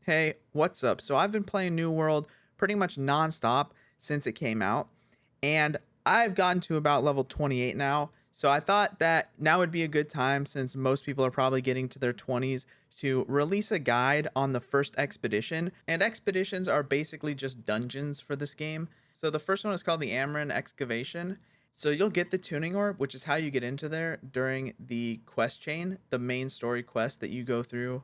Hey, what's up? So I've been playing New World pretty much nonstop since it came out, and I've gotten to about level 28 now. So I thought that now would be a good time, since most people are probably getting to their 20s, to release a guide on the first expedition. And expeditions are basically just dungeons for this game. So the first one is called the Amrine Excavation. So you'll get the tuning orb, which is how you get into there during the quest chain, the main story quest that you go through.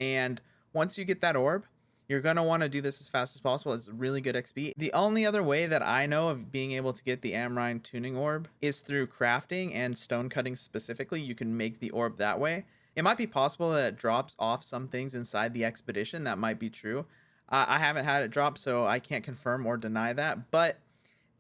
And once you get that orb, you're going to want to do this as fast as possible. It's really good XP. The only other way that I know of being able to get the Amrine tuning orb is through crafting and stone cutting specifically. You can make the orb that way. It might be possible that it drops off some things inside the expedition. That might be true. I haven't had it drop, so I can't confirm or deny that. But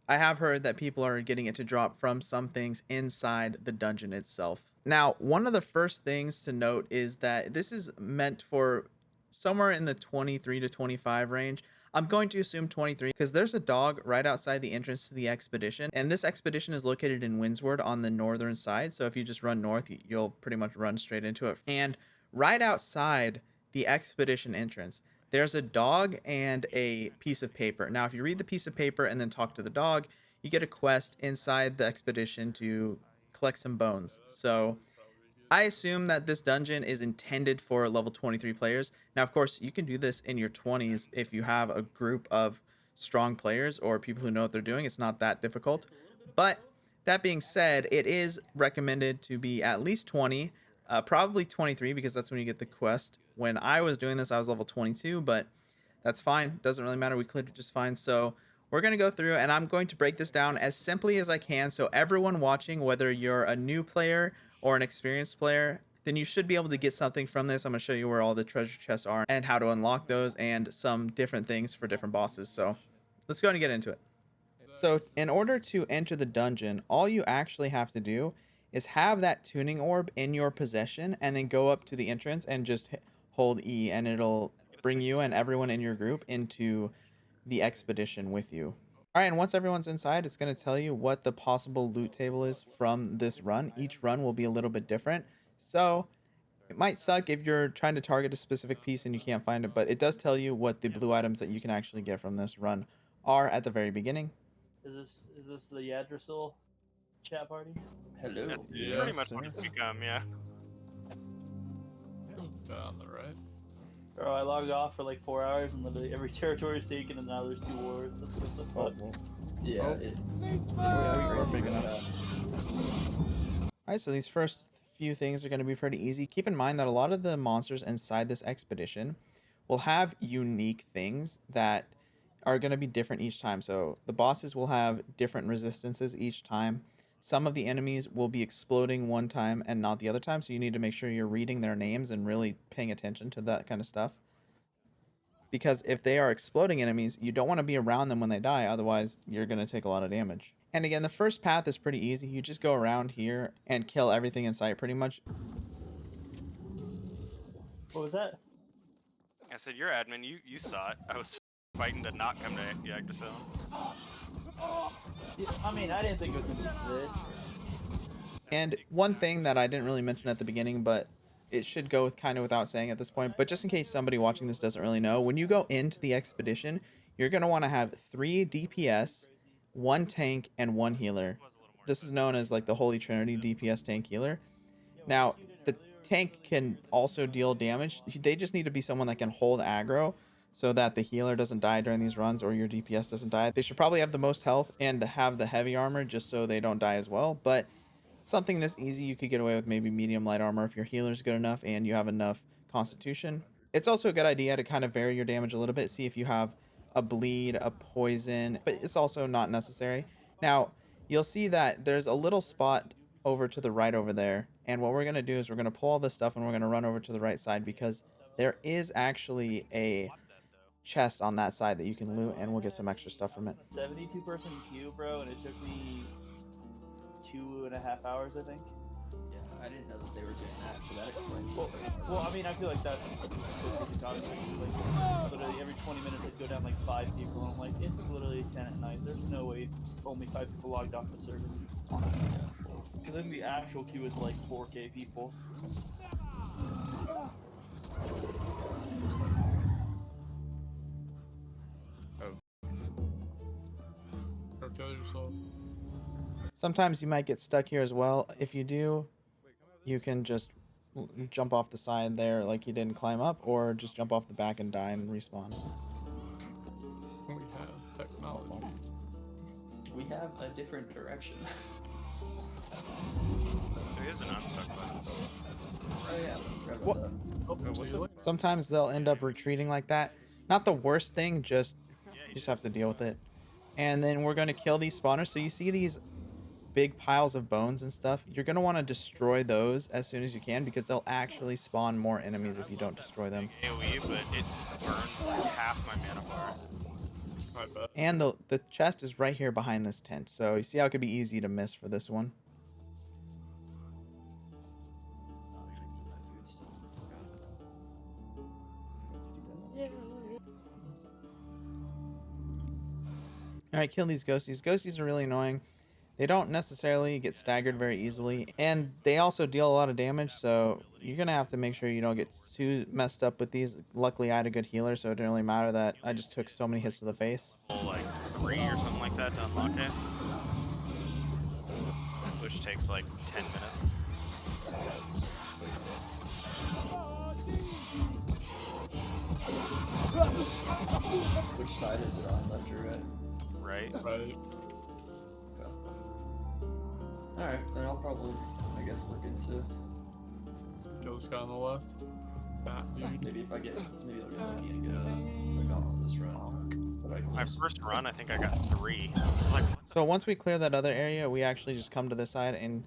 I have heard that people are getting it to drop from some things inside the dungeon itself. Now, one of the first things to note is that this is meant for somewhere in the 23 to 25 range. I'm going to assume 23 because there's a dog right outside the entrance to the expedition. And this expedition is located in Windsward on the northern side. So if you just run north, you'll pretty much run straight into it. And right outside the expedition entrance, there's a dog and a piece of paper. Now, if you read the piece of paper and then talk to the dog, you get a quest inside the expedition to collect some bones. So I assume that this dungeon is intended for level 23 players. Now, of course, you can do this in your 20s if you have a group of strong players or people who know what they're doing. It's not that difficult. But that being said, it is recommended to be at least 20, probably 23, because that's when you get the quest. When I was doing this, I was level 22, but that's fine. Doesn't really matter. We cleared it just fine. So we're going to go through and I'm going to break this down as simply as I can. So everyone watching, whether you're a new player or an experienced player, then you should be able to get something from this. I'm going to show you where all the treasure chests are and how to unlock those and some different things for different bosses. So let's go ahead and get into it. So in order to enter the dungeon, all you actually have to do is have that tuning orb in your possession and then go up to the entrance and just hold E, and it'll bring you and everyone in your group into the expedition with you. All right, and once everyone's inside, it's going to tell you what the possible loot table is from this run. Each run will be a little bit different. So it might suck if you're trying to target a specific piece and you can't find it, but it does tell you what the blue items that you can actually get from this run are at the very beginning. Is this the Yggdrasil chat party? Hello. That's Yes, pretty much sir. what it's become, yeah. On the right. Bro, I logged off for like 4 hours and literally every territory is taken and now there's 2 wars. That's what the fuck. Well, Yeah. we're big enough. Alright, so these first few things are going to be pretty easy. Keep in mind that a lot of the monsters inside this expedition will have unique things that are going to be different each time. So the bosses will have different resistances each time. Some of the enemies will be exploding one time and not the other time, so you need to make sure you're reading their names and really paying attention to that kind of stuff. Because if they are exploding enemies, you don't want to be around them when they die, otherwise you're going to take a lot of damage. And again, the first path is pretty easy. You just go around here and kill everything in sight pretty much. What was that? I said, you're admin, you saw it. I was fighting to not come to Yggdrasil. Yeah, I mean, I didn't think it was gonna be this. And one thing that I didn't really mention at the beginning, but it should go kind of without saying at this point, but just in case somebody watching this doesn't really know, when you go into the expedition, you're going to want to have 3 DPS, 1 tank, and 1 healer. This is known as like the Holy Trinity, DPS, tank, healer. Now, the tank can also deal damage. They just need to be someone that can hold aggro so that the healer doesn't die during these runs or your DPS doesn't die. They should probably have the most health and have the heavy armor just so they don't die as well. But something this easy, you could get away with maybe medium light armor if your healer's good enough and you have enough constitution. It's also a good idea to kind of vary your damage a little bit. See if you have a bleed, a poison, but it's also not necessary. Now, you'll see that there's a little spot over to the right over there. And what we're going to do is we're going to pull all this stuff and we're going to run over to the right side because there is actually a chest on that side that you can loot and we'll get some extra stuff from it. 72-person queue, bro, and it took me 2.5 hours, I think. Yeah, I didn't know that they were doing that, so that explains Well, it. well, I mean, I feel like that's what you're talking about. It's like literally every 20 minutes I'd go down like 5 people, and I'm like, it's literally 10 at night. There's no way only 5 people logged off the server. Because then the actual queue is like 4K people. Sometimes you might get stuck here as well. If you do, you can just jump off the side there like you didn't climb up, or just jump off the back and die and respawn. We have technology. We have a different direction. There is an unstuck button. Oh yeah. Grab What? the- See you later. Sometimes they'll end up retreating like that. Not the worst thing, just Yeah, you you just have to deal with it. And then we're going to kill these spawners. So you see these big piles of bones and stuff. You're going to want to destroy those as soon as you can, because they'll actually spawn more enemies if you don't destroy them. AoE, but it burns like half my mana bar. I bet. And the chest is right here behind this tent. So you see how it could be easy to miss for this one. Oh, I gotta eat my food still. Forgot to do that. All right, kill these ghosties. Ghosties are really annoying. They don't necessarily get staggered very easily, and they also deal a lot of damage, so you're going to have to make sure you don't get too messed up with these. Luckily, I had a good healer, so it didn't really matter that I just took so many hits to the face. Like 3 or something like that to unlock it. Which takes like 10 minutes. That's which side is it on, left or right? Right? Right. Okay. Alright, then I'll probably, I guess, look into Kill this guy on the left. That dude. maybe if I get, maybe I'll get lucky and get like on this run. But I can My just- first run, I think I got 3. It's like, So once we clear that other area, we actually just come to this side, and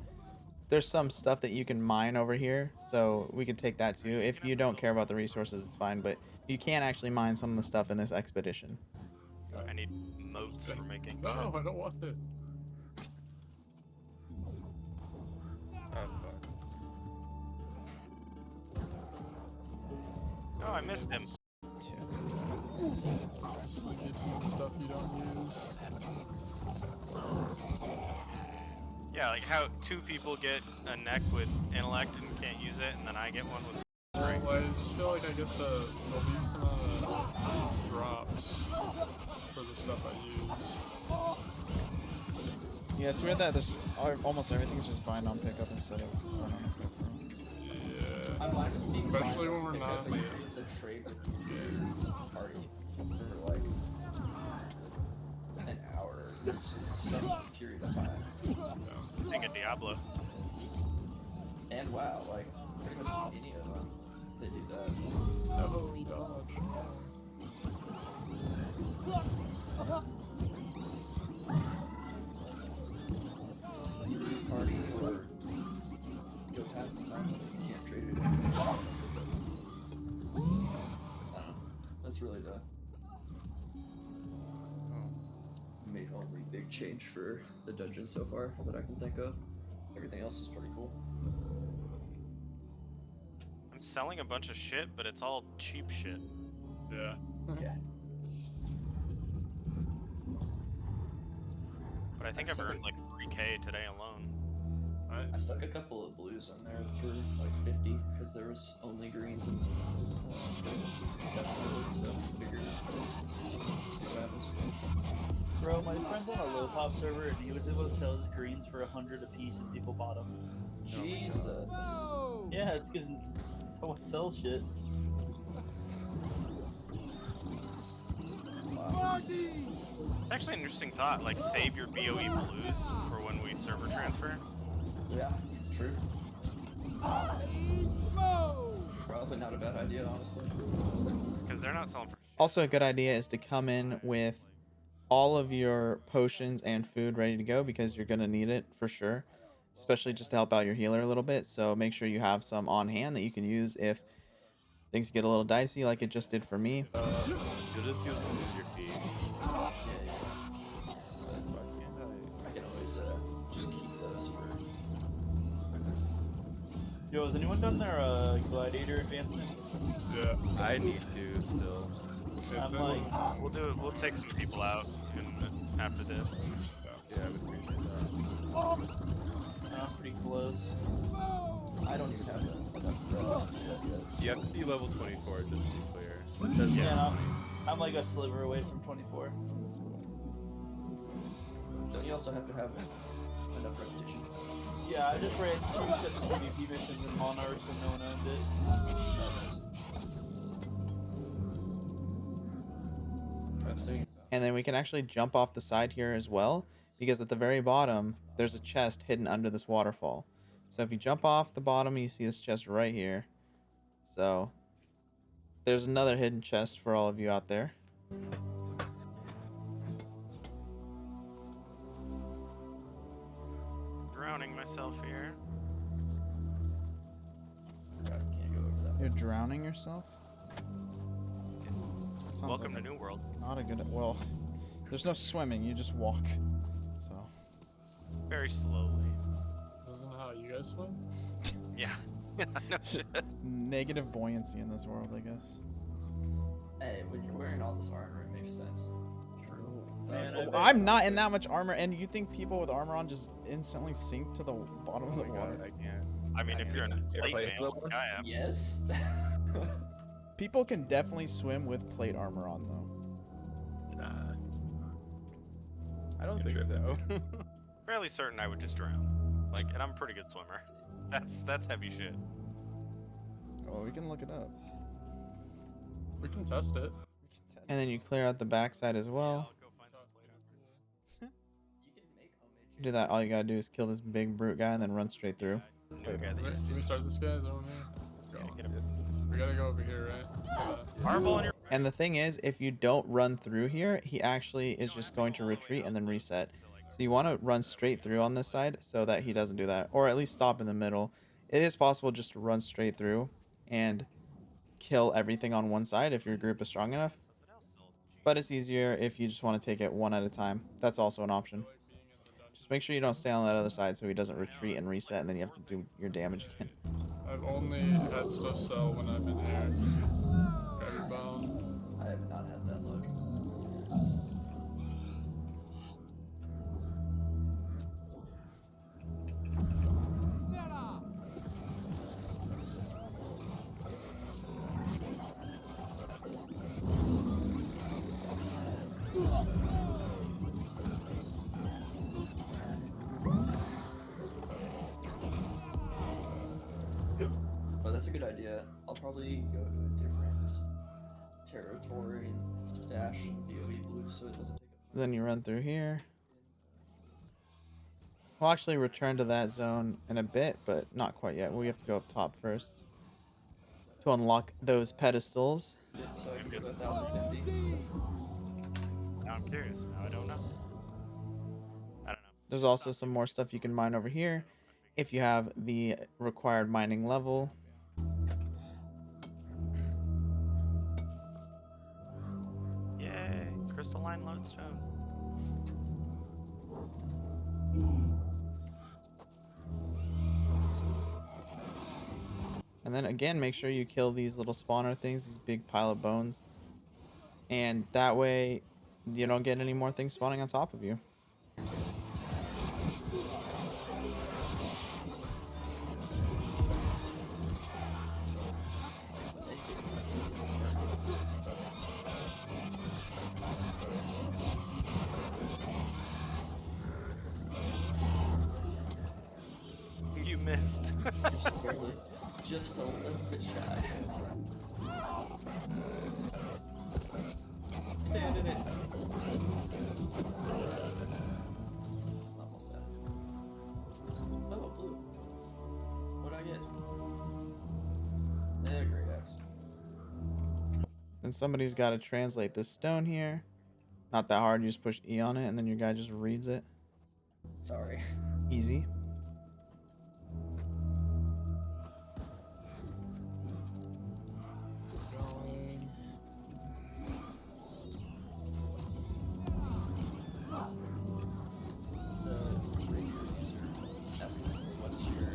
there's some stuff that you can mine over here, so we could take that too. If you don't care about the resources, it's fine, but you can actually mine some of the stuff in this expedition. I need moats for making No, shit. I don't want it. Oh, I missed him. Obviously, give you stuff you don't use. Yeah, like how 2 people get a neck with intellect and can't use it, and then I get one with strength. Well, I just feel like I get the least amount of drops for the stuff I use. Yeah, it's weird that there's almost everything's just bind on pickup instead of bind on pickup. Yeah. I like being Especially fine when we're with not the, in the trade with your party for like an hour versus some period of time. Take a Diablo. And wow, like pretty much any of them, they do that. No, he dodged. Party or go past the time that you can't trade it. I don't know. That's really the only big change for the dungeon so far that I can think of. Everything else is pretty cool. I'm selling a bunch of shit, but it's all cheap shit. Yeah. Yeah. But I think I've earned like 3k today alone. I stuck a couple of blues in there for like 50 because there was only greens and so figured see what happens. Bro, my friend's on a low pop server and he was able to sell his greens for 100 a piece and people bought them. Jesus. Yeah, it's because no one sells shit. Wow. Actually, an interesting thought. Like, save your BOE blues for when we server transfer. Yeah, true. Probably not a bad idea, honestly. Because they're not selling for shit. Also, a good idea is to come in with all of your potions and food ready to go, because you're going to need it for sure, especially just to help out your healer a little bit. So make sure you have some on hand that you can use if things get a little dicey, like it just did for me. You'll just use your feet. Yeah. I can always just keep those for. Yo, has anyone done their gladiator advancement? Yeah. I need to still. I'm like, We'll take some people out after this. Yeah, I would appreciate that. I'm pretty close. I don't even have enough breath to do that yet. You have to be level 24 just to be clear. It says Yeah, level I'm like a sliver away from 24. Don't you also have to have enough repetition. Yeah, I just ran 2 separate PvP missions in Monarch, so no one owned it. I'm saying And then we can actually jump off the side here as well, because at the very bottom, there's a chest hidden under this waterfall. So if you jump off the bottom, you see this chest right here. So there's another hidden chest for all of you out there. Drowning myself here. God, can't go over that. You're drowning yourself? That sounds Welcome like to New World. not a good. Well, there's no swimming. You just walk. So Very slowly. This isn't how you guys swim? Yeah. No shit. negative buoyancy in this world, I guess. Hey, when you're wearing all this armor, it makes sense. True. Man, Oh, I'm not in that much armor, and you think people with armor on just instantly sink to the bottom of the water? I can't. I mean, if you're in a plate play man, Halo? like I am. Yes. People can definitely swim with plate armor on, though. Nah. I don't You're think so. Fairly certain I would just drown. Like, and I'm a pretty good swimmer. That's heavy shit. Oh, we can look it up. We can test it. And then you clear out the backside as well. I'll go find some plate armor. You can make homemade. Do that. All you gotta do is kill this big brute guy and then run straight through. New guy that Can used to- we start this guy? Is that what we mean? Yeah, Go. get him. We gotta go over here, right? Fireball in your. And the thing is, if you don't run through here, he actually is just going to retreat and then reset. So you want to run straight through on this side so that he doesn't do that, or at least stop in the middle. It is possible just to run straight through and kill everything on one side if your group is strong enough. But it's easier if you just want to take it one at a time. That's also an option. Just make sure you don't stay on that other side so he doesn't retreat and reset, and then you have to do your damage again. I've only had stuff sell when I'm in here. Grab your bone. I have not had that luck. Well, that's a good idea. I'll probably go to a different territory and stash DOE blue so it doesn't take up. Then you run through here. We'll actually return to that zone in a bit, but not quite yet. We have to go up top first to unlock those pedestals. So I can go to 1,050. Now I'm curious. Now I don't know. I don't know. There's also some more stuff you can mine over here if you have the required mining level. Yay! Crystalline lodestone. And then again, make sure you kill these little spawner things, these big pile of bones. And that way you don't get any more things spawning on top of you. You missed. Just barely, just a little bit shy. Stand in it. Almost at it. Oh, blue. What'd I get? Great axe. Then somebody's got to translate this stone here. Not that hard, you just push E on it and then your guy just reads it. Sorry. Easy. Going. What's your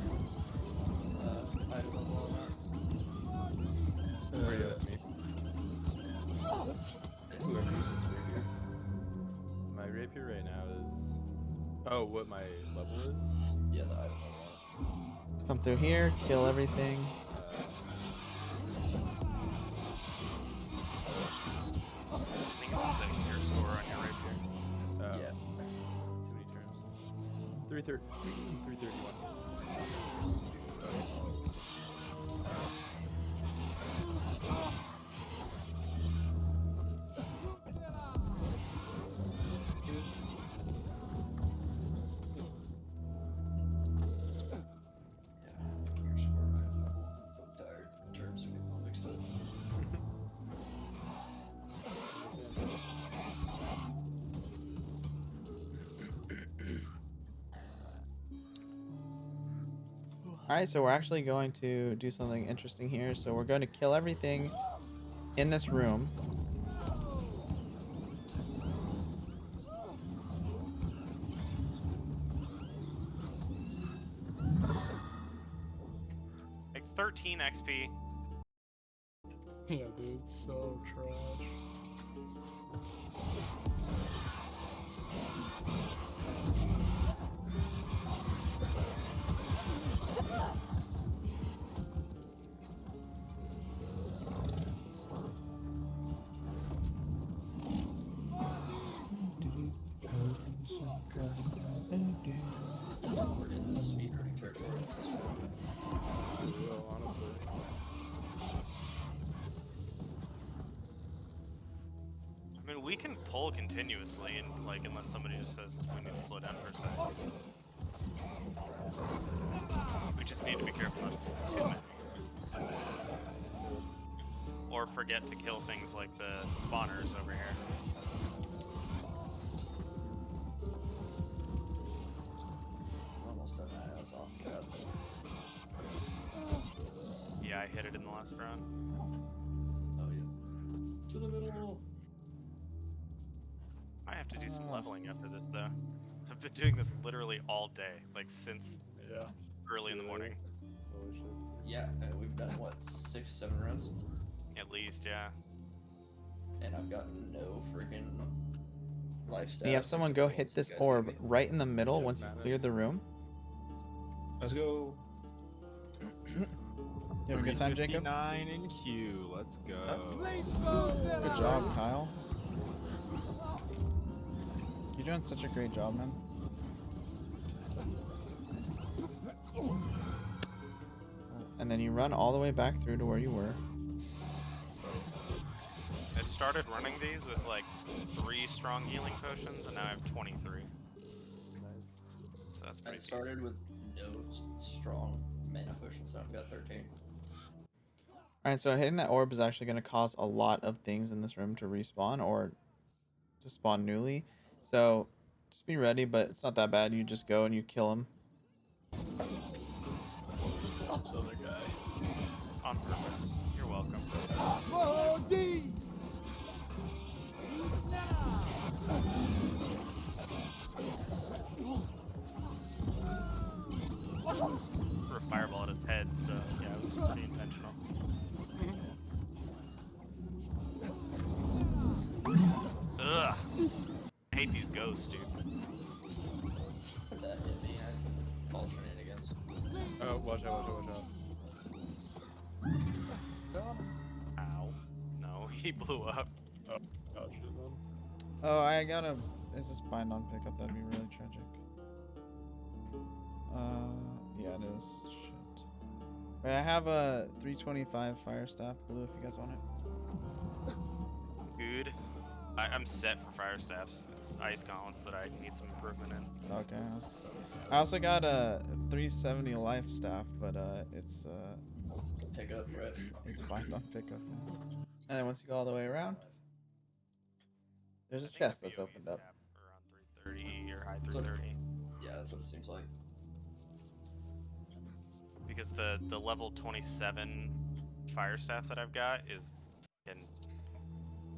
item level on that? Where are you at me? Whoever uses rapier. My rapier right now is. Oh, what my level is? Yeah, the item level on it. Come through here, kill everything. I think it was the your score on your rapier. Oh, Yeah. too many terms. 331. Here's where I'm so tired. Terms are getting all mixed up. All right, so we're actually going to do something interesting here. So we're going to kill everything in this room. Like 13 XP. Yeah, dude, so trash. We're in the speedrunning territory at this point. Real, honestly. I mean, we can pull continuously, and like, unless somebody just says we need to slow down for a second. We just need to be careful not to pull too many. Or forget to kill things like the spawners over here. Almost done my ass off. God. Yeah, I hit it in the last round. Oh yeah. To the middle. I have to do some leveling after this, though. I've been doing this literally all day, like since Yeah. early in the morning. Holy shit. Yeah, we've done what, 6, 7 rounds, At least, yeah. and I've gotten no freaking life stats. And you have someone go hit this orb right in the middle Yes, once you've madness. cleared the room. Let's go. You have a good time, Jacob? 359 in queue. Let's go. Good job, Kyle. You're doing such a great job, man. And then you run all the way back through to where you were. I started running these with like 3 strong healing potions, and now I have 23. Nice. So that's I pretty started with no strong mana potions, so I've got 13. Alright, so hitting that orb is actually going to cause a lot of things in this room to respawn or to spawn newly. So just be ready, but it's not that bad. You just go and you kill him. This other guy. on purpose. You're welcome. Threw a fireball at his head, so yeah, it was pretty intentional. Ugh. I hate these ghosts, dude. That hit me, I called shenanigans. Oh, watch out, watch out, watch out. Ow. No, he blew up. Oh, gotcha then. Oh, I gotta... Is this bind on pickup? That'd be really tragic. Yeah, it is. Shit. Right, I have a 325 fire staff blue if you guys want it. Dude. I'm set for fire staffs. It's ice gauntlets that I need some improvement in. Okay. I also got a 370 life staff, but it's Pick up, right? it's bind on pickup. And then once you go all the way around, there's a I think chest the that's PoE's opened up. cap around 330 or high So- 330. Yeah, that's what it seems like. Because the level 27 fire staff that I've got is fucking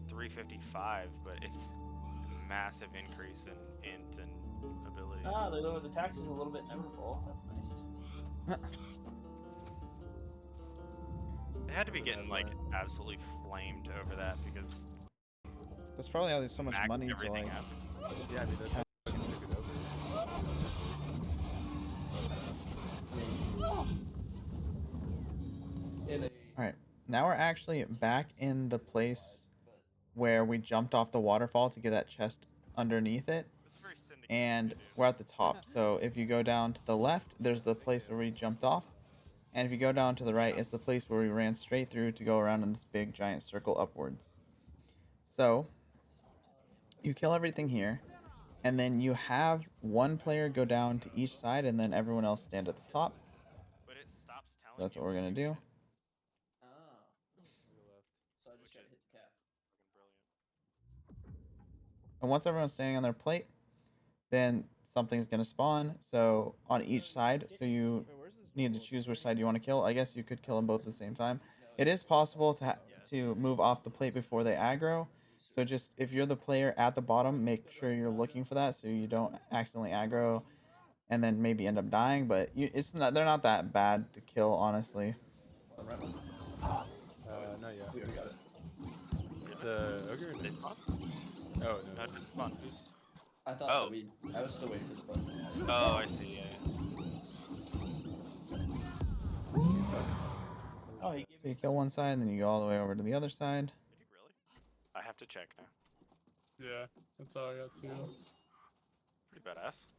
355, but it's a massive increase in int and abilities. Ah, they lowered the taxes a little bit in Everfall. That's nice. They had to be getting like absolutely flamed over that because That's probably how there's so much maxed money to everything like. out. Yeah, I mean, that's how you took it over. All right, now we're actually back in the place where we jumped off the waterfall to get that chest underneath it. It's very syndicated. and we're at the top. So if you go down to the left, there's the place where we jumped off. And if you go down to the right, it's the place where we ran straight through to go around in this big giant circle upwards. So you kill everything here, and then you have one player go down to each side, and then everyone else stand at the top. But it stops telling So that's you what we're once gonna you do. get it. Ah, To the left. so I just Which gotta is hit the cap. fucking brilliant. And once everyone's standing on their plate, then something's gonna spawn. So on each side, so you need to choose which side you want to kill. I guess you could kill them both at the same time. It is possible to move off the plate before they aggro. So just if you're the player at the bottom, make sure you're looking for that so you don't accidentally aggro and then maybe end up dying. But they're not that bad to kill, honestly. Right one. Not yet. We already got it. The ogre? They No. spawn? Oh, No, no. it didn't spawn. Who's? I thought Oh. that I was still waiting for the button. Oh, I see. Yeah. Oh, he gave So me you kill one side, and then you go all the way over to the other side. Did he really? I have to check now. Yeah, that's all I got too. Pretty badass.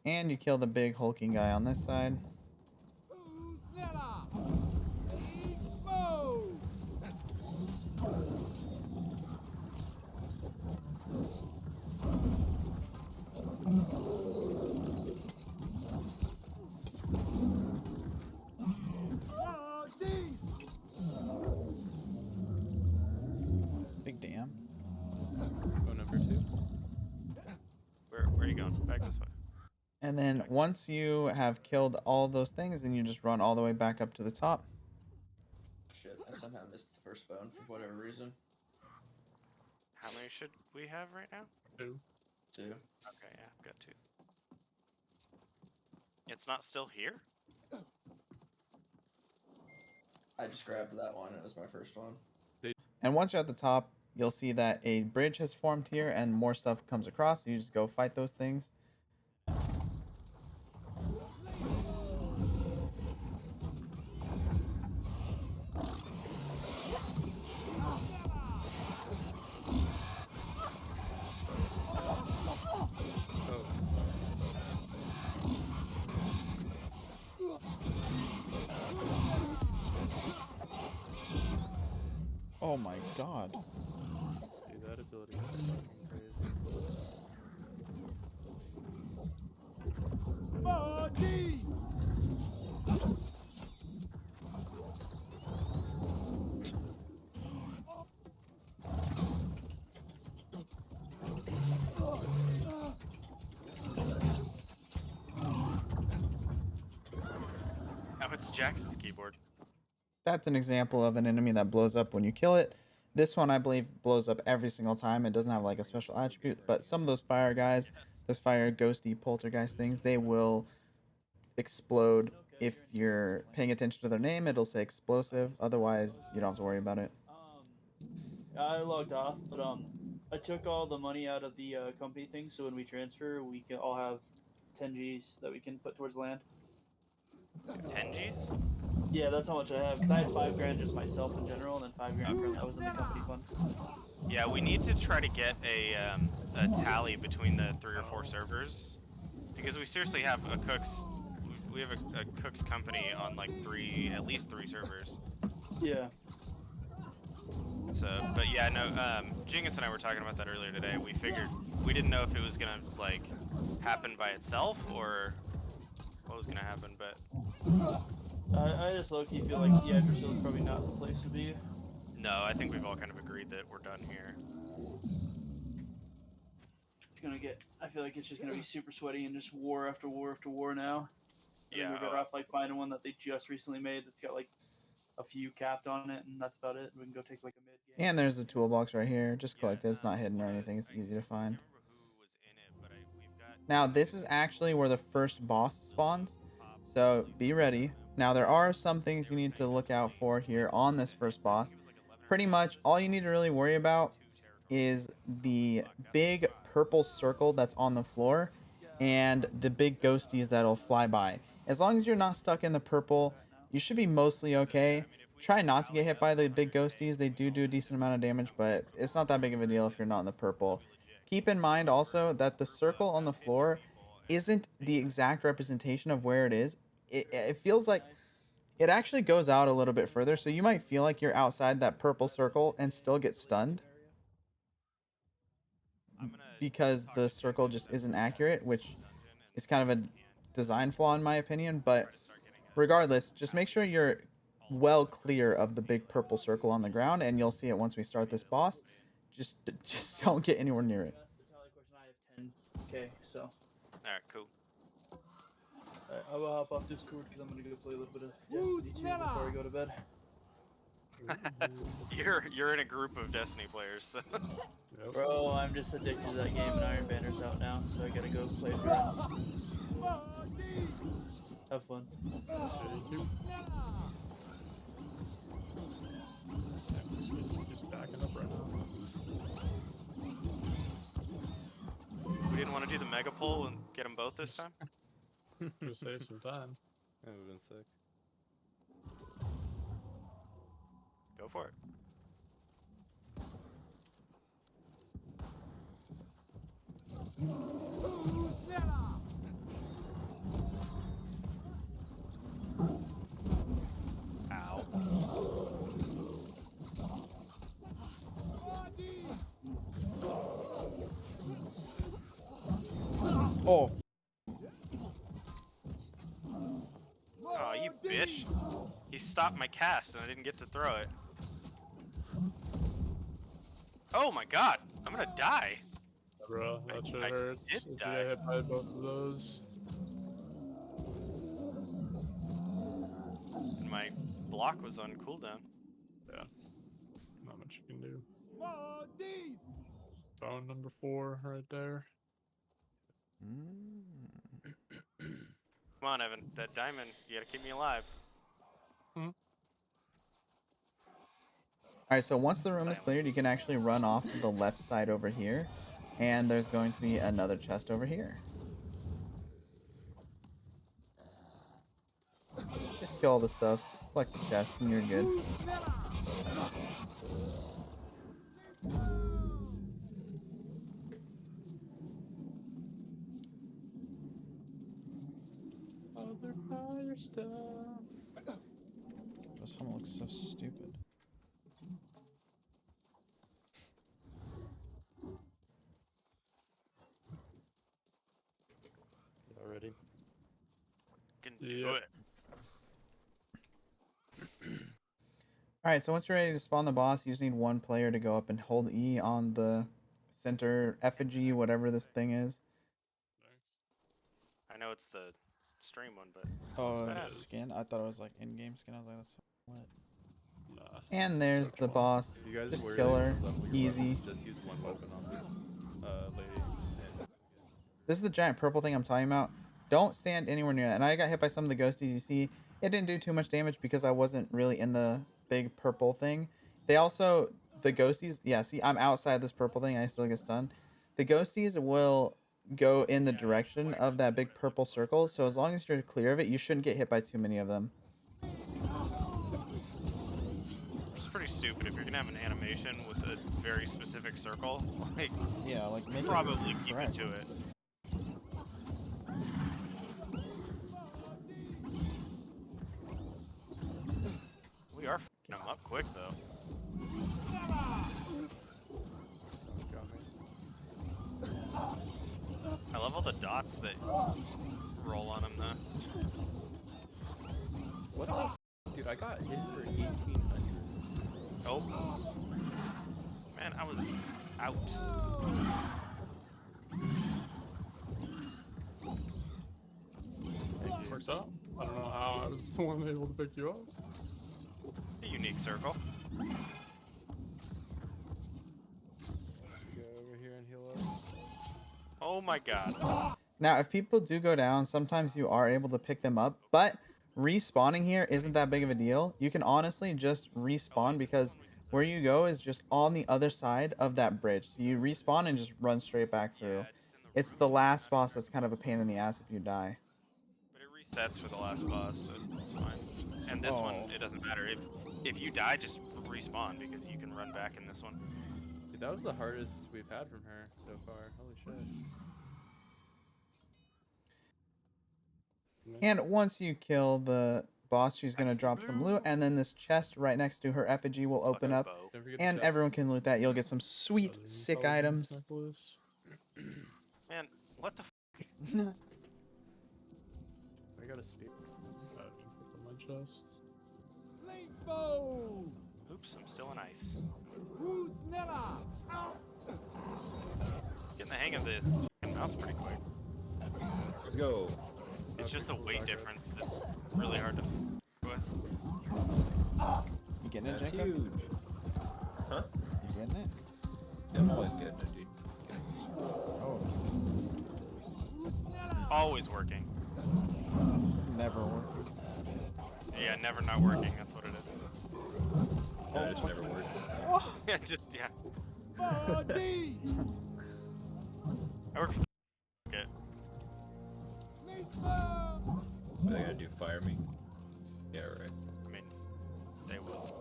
And you kill the big hulking guy on this side. Big damn. Phone number 2. Where are you going? Back this way. And then once you have killed all those things, then you just run all the way back up to the top. Shit, I somehow missed the first bone for whatever reason. How many should we have right now? 2. 2. Okay, yeah, I've got 2. It's not still here? I just grabbed that one. It was my first one. And once you're at the top, you'll see that a bridge has formed here and more stuff comes across. So you just go fight those things. Oh. Oh my god. Dude, that ability is fucking crazy. Oh, it's Jax's keyboard. That's an example of an enemy that blows up when you kill it. This one, I believe, blows up every single time. It doesn't have like a special attribute, but some of those fire guys, those fire ghosty poltergeist things, they will explode. If you're paying attention to their name, it'll say explosive. Otherwise, you don't have to worry about it. I logged off, but I took all the money out of the company thing, so when we transfer, we can all have 10 G's that we can put towards land. 10 G's? Yeah, that's how much I have. Cause I had 5 grand just myself in general, and then 5 grand from that was in the company fund. Yeah, we need to try to get a tally between the 3 or 4 servers, because we seriously have a cooks. We have a cooks company on like at least 3 servers. Yeah. So, but yeah, no. Jingus and I were talking about that earlier today. We figured we didn't know if it was gonna like happen by itself or what was gonna happen, but I just low-key feel like the address hill is probably not the place to be. no, I think we've all kind of agreed that we're done here. It's gonna get. I feel like it's just gonna be super sweaty and just war after war after war now. Yeah. We're better off like finding one that they just recently made that's got like a few capped on it, and that's about it. We can go take like a mid game. And there's a toolbox right here. Just collect it. It's not hidden or anything. It's easy to find. I can't remember who was in it, but we've got. Now, this is actually where the first boss spawns. So be ready. Now, there are some things you need to look out for here on this first boss. Pretty much all you need to really worry about is the big purple circle that's on the floor and the big ghosties that'll fly by. As long as you're not stuck in the purple, you should be mostly okay. try not to get hit by the big ghosties. They do a decent amount of damage, but it's not that big of a deal if you're not in the purple. Keep in mind also that the circle on the floor isn't the exact representation of where it is. It feels like it actually goes out a little bit further, so you might feel like you're outside that purple circle and still get stunned because the circle just isn't accurate, which is kind of a design flaw in my opinion. But regardless, just make sure you're well clear of the big purple circle on the ground, and you'll see it once we start this boss. Just don't get anywhere near it. That's the tally question. I have 10k, so Alright, cool. I will hop off Discord because I'm gonna go play a little bit of Destiny 2 before I go to bed. You're in a group of Destiny players, so. Yep. Bro, I'm just addicted to that game, and Iron Banner's out now, so I gotta go play a few rounds. Have fun. He's backing up right now. We didn't want to do the mega pull and get them both this time? To save some time. That would've been sick. Go for it. Ow. Oh, Oh, you bitch. He stopped my cast and I didn't get to throw it. Oh my god, I'm gonna die. Bro, that should I hurt. did If you die. get hit by both of those. And my block was on cooldown. Yeah. Not much you can do. Phone number 4 right there. Come on, Evan. That diamond, you gotta keep me alive. all right. So once the room is cleared, you can actually run off to the left side over here, and there's going to be another chest over here. Just kill all the stuff, collect the chest, and you're good. Other fire stuff. This one looks so stupid. Y'all ready? Can do Yep. it. All right, so once you're ready to spawn the boss, you just need one player to go up and hold E on the center effigy, whatever this thing is. I know it's the stream one, but it Oh, sounds bad. it's skin? I thought it was like in-game skin. I was like, that's lit. Nah. And there's the boss. You guys Just worried kill her. level your Easy. weapons, just use one weapon on this lady. And This is the giant purple thing I'm talking about. Don't stand anywhere near it. And I got hit by some of the ghosties you see. It didn't do too much damage because I wasn't really in the big purple thing. They also, the ghosties, yeah, see, I'm outside this purple thing. I still get stunned. The ghosties will go in the direction of that big purple circle. So as long as you're clear of it, you shouldn't get hit by too many of them. Which is pretty stupid if you're gonna have an animation with a very specific circle. Like, Yeah, like make probably keep it to it. We are f***ing them up quick though. I love all the dots that roll on them though. what the f dude, I got hit for 1800. Oh. Man, I was out. Works out. I don't know how I was the one able to pick you up. A unique circle. Go over here and heal up. Oh my god. Now, if people do go down, sometimes you are able to pick them up, but respawning here isn't that big of a deal. You can honestly just respawn because where you go is just on the other side of that bridge. So you respawn and just run straight back through. It's the last boss that's kind of a pain in the ass if you die. But it resets for the last boss, so it's fine. And this one, it doesn't matter. if you die, just respawn because you can run back in this one. Dude, that was the hardest we've had from her so far. Holy shit. And once you kill the boss, she's gonna see drop some blue. loot, and then this chest right next to her effigy will open Fucking up, bow. Don't forget the and chest. everyone can loot that. You'll get some sweet, sick Intelligence items. necklace. Man, what the? I got a spear. Put in my chest. Oops, I'm still in ice. Getting the hang of this mouse pretty quick. Let's go. It's just the weight difference that's really hard to with. You getting it, That's Jacob? huge. Huh? You getting it? I'm always getting it, dude. Oh, Always working. never working. Yeah, never not working. That's what it is. That just never worked. Yeah, just yeah. I work for okay. What are they gonna do? Fire me? Yeah, right. I mean, they will.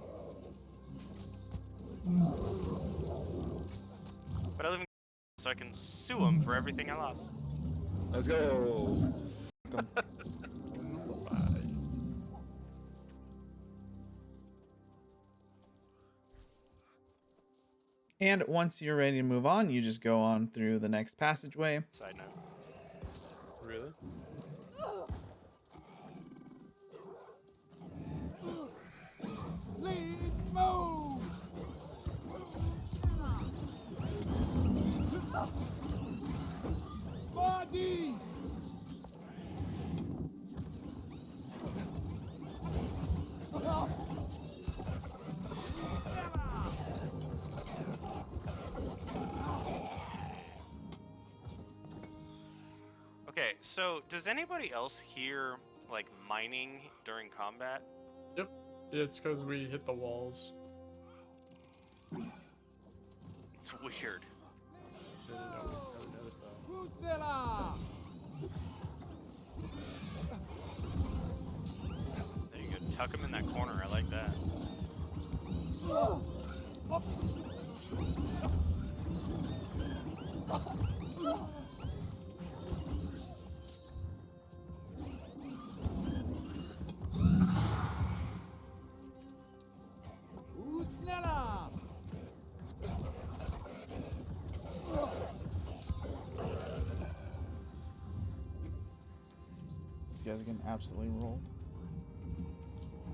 But I live in so I can sue them for everything I lost. Let's go. And once you're ready to move on, you just go on through the next passageway. Side note. Really? Okay, so does anybody else hear like mining during combat? Yep. It's because we hit the walls. It's weird. Never noticed that. There you go. Tuck him in that corner. I like that. These guys are getting absolutely rolled.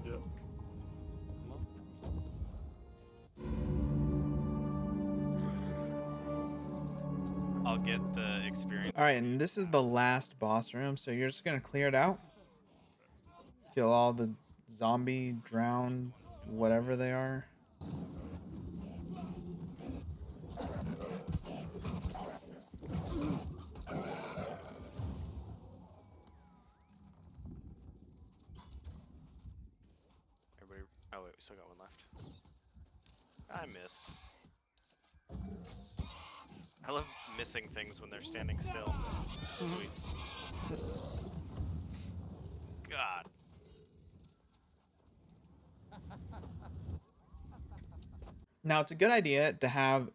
Yep. I'll get the experience. All right, and this is the last boss room, so you're just gonna clear it out. Kill all the zombie, drown, whatever they are. Everybody. Oh wait, we still got one left. I missed. I love missing things when they're standing still. Sweet. God. Now, it's a good idea to have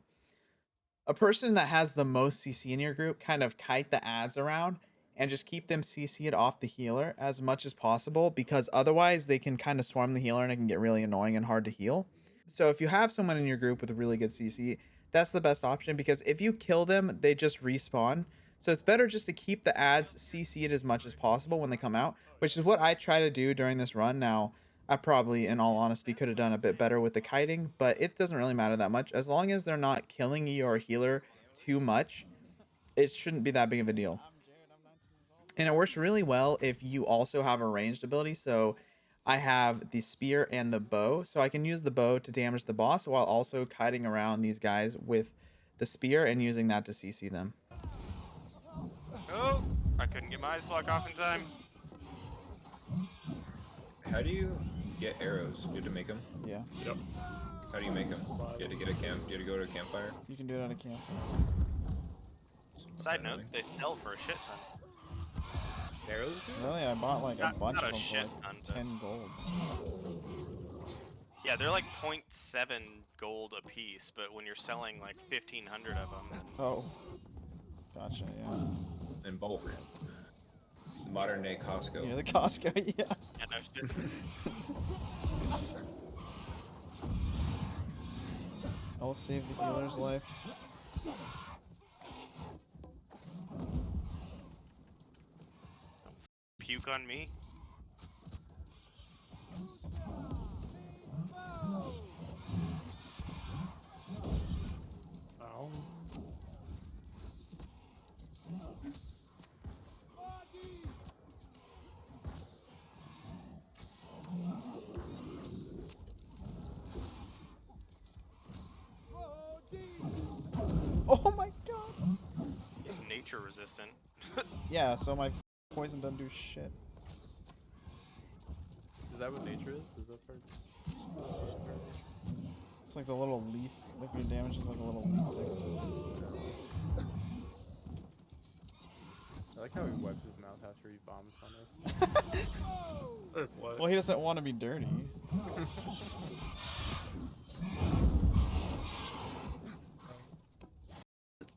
a person that has the most CC in your group kind of kite the ads around and just keep them CC'd off the healer as much as possible, because otherwise they can kind of swarm the healer and it can get really annoying and hard to heal. So if you have someone in your group with a really good CC, that's the best option, because if you kill them, they just respawn. So it's better just to keep the ads CC'd as much as possible when they come out, which is what I try to do during this run. Now, I probably, in all honesty, could have done a bit better with the kiting, but it doesn't really matter that much. As long as they're not killing your healer too much, it shouldn't be that big of a deal. And it works really well if you also have a ranged ability. So I have the spear and the bow, so I can use the bow to damage the boss while also kiting around these guys with the spear and using that to CC them. Oh, I couldn't get my ice block off in time. How do you get arrows? You have to make them? Yeah, Yep. How do you make them? You have to get a camp? You have to go to a campfire? you can do it on a campfire. Side note, they sell for a shit ton. Arrows? Really, I bought like a Not- bunch not a of them for shit like ton, but- 10 gold. Yeah, they're like 0.7 gold a piece, but when you're selling like 1,500 of them, Oh, gotcha. Yeah. In bulk. Modern day Costco. You're the Costco. Yeah. yeah, no shit. I'll save the healer's life. Puke on me. Ow. Oh my god. He's nature resistant. Yeah, so my poison doesn't do shit. Is that what nature is? Is that part? It's like the little leaf. If your damage is like a little leaf thing. I like how he wipes his mouth after he vomits on us. Wait, what? Well, he doesn't want to be dirty.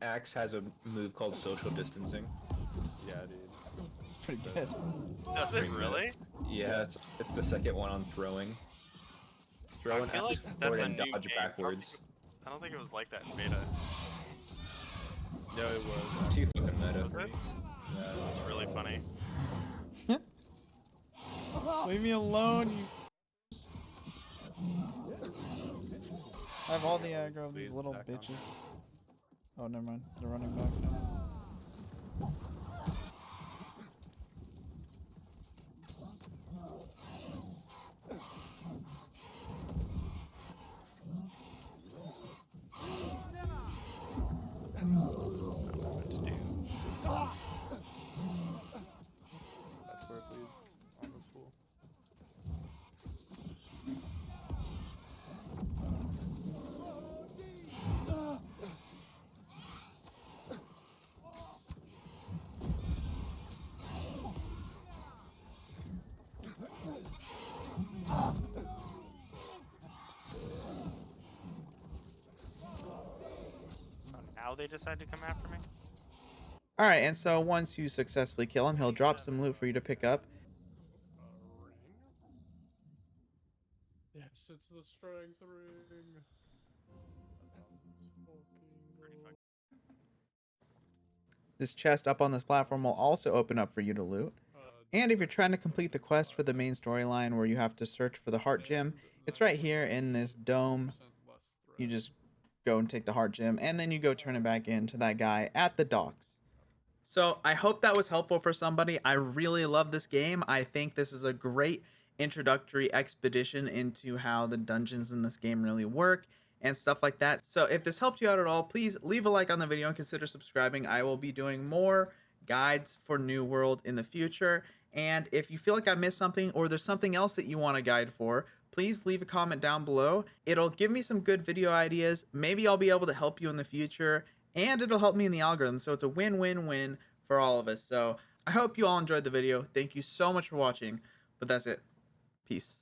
Axe has a move called social distancing. Yeah, dude. It's pretty good. Does it really? Yeah, it's the second one on throwing. Throw an I feel axe like that's forward a and new dodge game. backwards. I don't think it was like that in beta. No, it was. It's too fucking meta. Was it? Yeah. That's really funny. Leave me alone, you. I have all the aggro of these Please, little back on. bitches. Oh, never mind. They're running back now. What to do? That's where it leads on this fool. Oh, now they decide to come after me? All right, and so once you successfully kill him, he'll drop some loot for you to pick up. Ring? Yes, it's the strength ring. This chest up on this platform will also open up for you to loot. And if you're trying to complete the quest for the main storyline where you have to search for the heart gem, it's right here in this dome. You just go and take the heart gem, and then you go turn it back in to that guy at the docks. So I hope that was helpful for somebody. I really love this game. I think this is a great introductory expedition into how the dungeons in this game really work and stuff like that. So if this helped you out at all, please leave a like on the video and consider subscribing. I will be doing more guides for New World in the future. And if you feel like I missed something or there's something else that you want a guide for, please leave a comment down below. It'll give me some good video ideas. Maybe I'll be able to help you in the future, and it'll help me in the algorithm. So it's a win-win-win for all of us. So I hope you all enjoyed the video. Thank you so much for watching, but that's it. Peace.